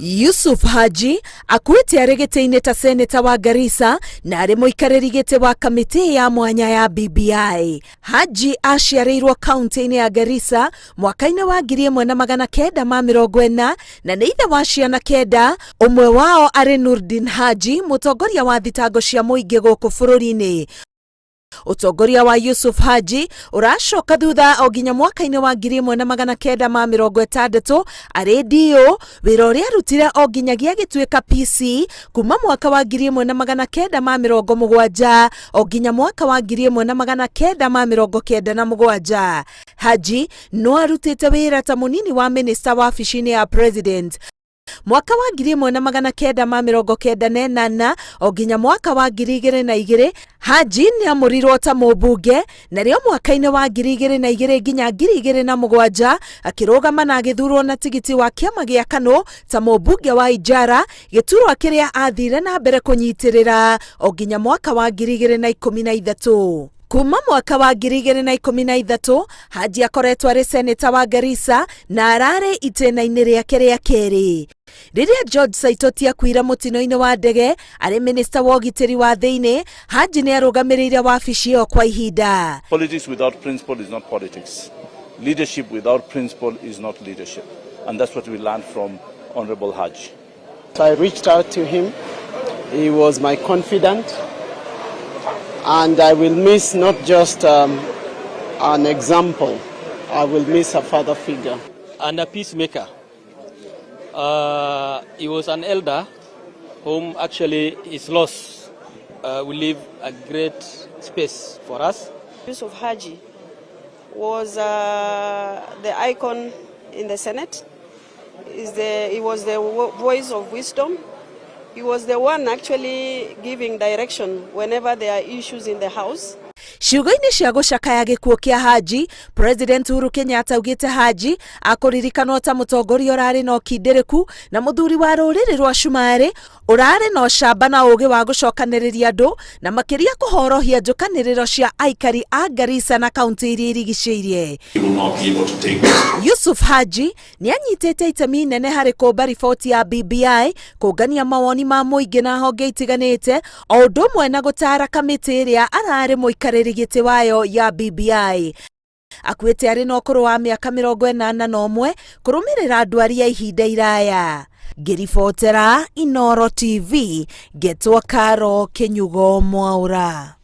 Yusuf Haji akuite aregete-inĩ ta seneta wa Garissa na arĩ mũikarĩri gĩtĩ wa kamĩtĩ ya mwanya ya BBI. Haji aciarĩirwo kaunti-inĩ ya Garissa mwaka-inĩ wa 1940 na nĩ ithe wa ciana 9, ũmwe wao arĩ Nurdin Haji, mũtongoria wa thitango cia mũingĩ gũkũ bũrũri-inĩ. Utongoria wa Yusuf Haji uracoka thutha o nginya mwaka-inĩ wa 1960 arĩ DO, wĩra ũrĩa arutire o nginyagia gĩtuĩka PC kuma mwaka wa 1970 o nginya mwaka wa 1997. Haji no arutĩte wĩra ta mũnini wa minista wa wabici-inĩ ya president mwaka wa 1998 o nginya mwaka wa 2002. Haji nĩ amũrirwo ta mũmbunge, na rĩo mwaka-inĩ wa 2002 nginya 2007 akĩrũgama na agĩthurwo na tigiti wa kĩama gĩa KANU ta mũmbunge wa Ijara, gĩturwa kĩrĩa athire na mbere kũnyitĩrĩra o nginya mwaka wa 2013. Kuma mwaka wa 2013 Haji akoretwo arĩ seneta wa Garissa na ararĩ itĩna-inĩ rĩake rĩa kerĩ. Rĩrĩa George Saitoti akuire mũtino-inĩ wa ndege arĩ minista wa ũgitĩri wa thĩinĩ, Haji nĩ arũgamĩrĩire wabici ĩyo kwa ihinda. Politics without principle is not politics. Leadership without principle is not leadership. And that's what we learned from Honorable Haji. So I reached out to him. He was my confidant. And I will miss not just an example, I will miss a father figure. And a peacemaker. He was an elder whom actually his loss will leave a great space for us. Yusuf Haji was the icon in the Senate. He was the voice of wisdom. He was the one actually giving direction whenever there are issues in the house. Ciugo-inĩ cia gũcakaya gĩkuũ kĩa Haji, President Uhuru Kenyatta augĩte Haji akũririkanwo ta mũtongoria ũrarĩ na ũkindĩrĩku na mũthuri wa rũrĩrĩ rwa Cumarĩ, ũrarĩ na ũcamba na ũũgĩ wa gũcokanĩrĩria andũ na makĩria kũhorohia njũkanĩrĩro cia aikari a Garissa na kaunti iria irigicĩirie. Yusuf Haji nĩ anyitĩte itemi inene harĩ kũmba riboti ya BBI, kũngania mawoni ma mũingĩ na honge itiganĩte, o ũndũ ũmwe na gũtara kamĩtĩ ĩrĩa ararĩ mũikarĩri gĩtĩ wayo ya BBI. Akuĩte arĩ na ũkũrũ wa mĩaka 81 kũrũmĩrĩra ndwari ya ihinda iraya. Ngĩribotera Inooro TV, Getwa Karo Kenyugo Mwaura.